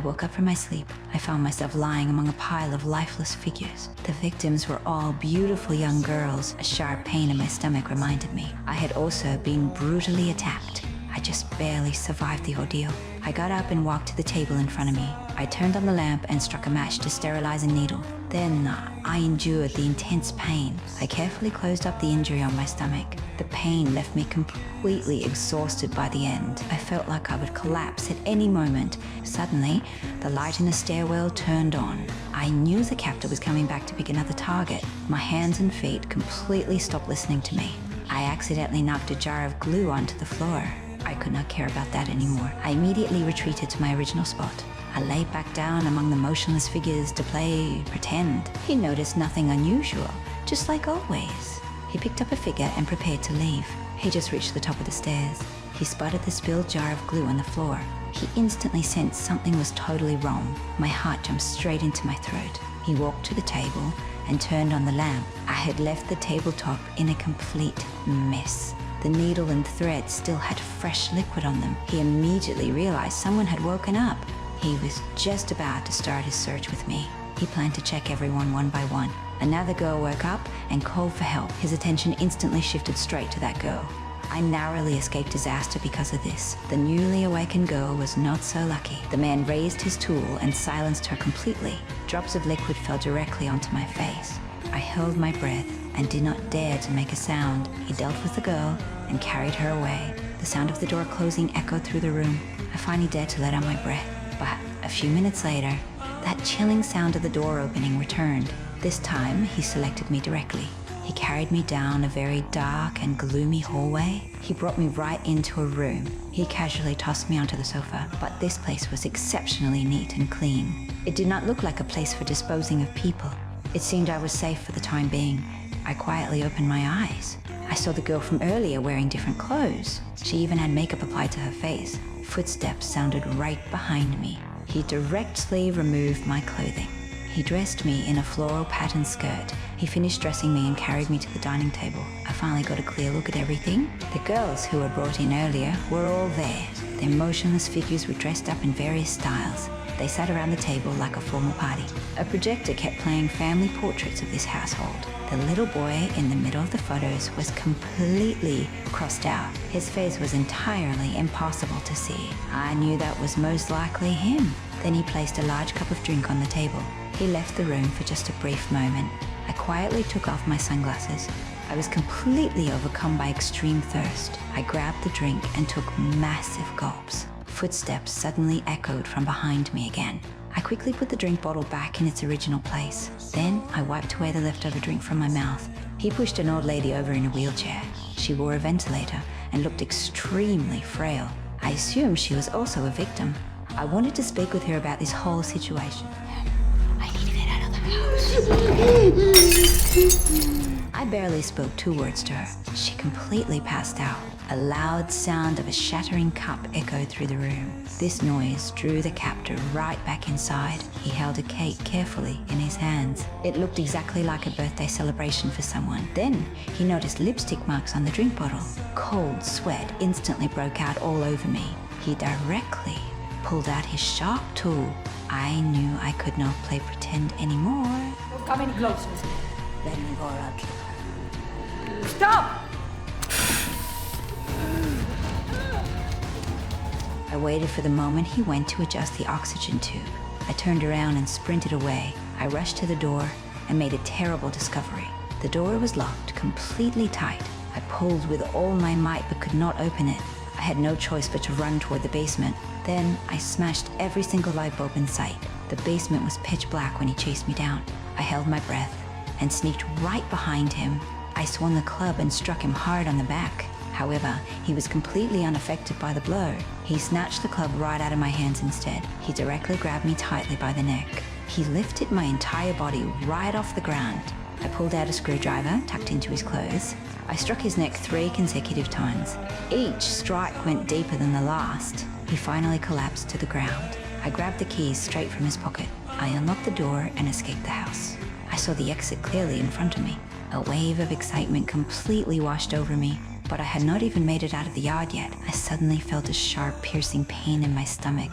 woke up from my sleep. I found myself lying among a pile of lifeless figures. The victims were all beautiful young girls. A sharp pain in my stomach reminded me I had also been brutally attacked. I just barely survived the ordeal. I got up and walked to the table in front of me. I turned on the lamp and struck a match to sterilize a needle. Then I endured the intense pain. I carefully closed up the injury on my stomach. The pain left me completely exhausted by the end. I felt like I would collapse at any moment. Suddenly, the light in the stairwell turned on. I knew the captor was coming back to pick another target. My hands and feet completely stopped listening to me. I accidentally knocked a jar of glue onto the floor. I could not care about that anymore. I immediately retreated to my original spot. I lay back down among the motionless figures to play pretend. He noticed nothing unusual, just like always. He picked up a figure and prepared to leave. He just reached the top of the stairs. He spotted the spilled jar of glue on the floor. He instantly sensed something was totally wrong. My heart jumped straight into my throat. He walked to the table and turned on the lamp. I had left the tabletop in a complete mess. The needle and thread still had fresh liquid on them. He immediately realized someone had woken up. He was just about to start his search with me. He planned to check everyone one by one. Another girl woke up and called for help. His attention instantly shifted straight to that girl. I narrowly escaped disaster because of this. The newly awakened girl was not so lucky. The man raised his tool and silenced her completely. Drops of liquid fell directly onto my face. I held my breath and did not dare to make a sound. He dealt with the girl and carried her away. The sound of the door closing echoed through the room. I finally dared to let out my breath. But a few minutes later, that chilling sound of the door opening returned. This time, he selected me directly. He carried me down a very dark and gloomy hallway. He brought me right into a room. He casually tossed me onto the sofa, but this place was exceptionally neat and clean. It did not look like a place for disposing of people. It seemed I was safe for the time being. I quietly opened my eyes. I saw the girl from earlier wearing different clothes. She even had makeup applied to her face. Footsteps sounded right behind me. He directly removed my clothing. He dressed me in a floral patterned skirt. He finished dressing me and carried me to the dining table. I finally got a clear look at everything. The girls who were brought in earlier were all there. Their motionless figures were dressed up in various styles. They sat around the table like a formal party. A projector kept playing family portraits of this household. The little boy in the middle of the photos was completely crossed out. His face was entirely impossible to see. I knew that was most likely him. Then he placed a large cup of drink on the table. He left the room for just a brief moment. I quietly took off my sunglasses. I was completely overcome by extreme thirst. I grabbed the drink and took massive gulps. Footsteps suddenly echoed from behind me again. I quickly put the drink bottle back in its original place. Then I wiped away the leftover drink from my mouth. He pushed an old lady over in a wheelchair. She wore a ventilator and looked extremely frail. I assumed she was also a victim. I wanted to speak with her about this whole situation. I need to get out of the house. I barely spoke 2 words to her. She completely passed out. A loud sound of a shattering cup echoed through the room. This noise drew the captor right back inside. He held a cake carefully in his hands. It looked exactly like a birthday celebration for someone. Then he noticed lipstick marks on the drink bottle. Cold sweat instantly broke out all over me. He directly pulled out his sharp tool. I knew I could not play pretend anymore. Don't come any closer. Let me go, I'll kill her. Stop! I waited for the moment he went to adjust the oxygen tube. I turned around and sprinted away. I rushed to the door and made a terrible discovery. The door was locked, completely tight. I pulled with all my might but could not open it. I had no choice but to run toward the basement. Then I smashed every single light bulb in sight. The basement was pitch black when he chased me down. I held my breath and sneaked right behind him. I swung the club and struck him hard on the back. However, he was completely unaffected by the blow. He snatched the club right out of my hands instead. He directly grabbed me tightly by the neck. He lifted my entire body right off the ground. I pulled out a screwdriver tucked into his clothes. I struck his neck 3 consecutive times. Each strike went deeper than the last. He finally collapsed to the ground. I grabbed the keys straight from his pocket. I unlocked the door and escaped the house. I saw the exit clearly in front of me. A wave of excitement completely washed over me. But I had not even made it out of the yard yet. I suddenly felt a sharp, piercing pain in my stomach.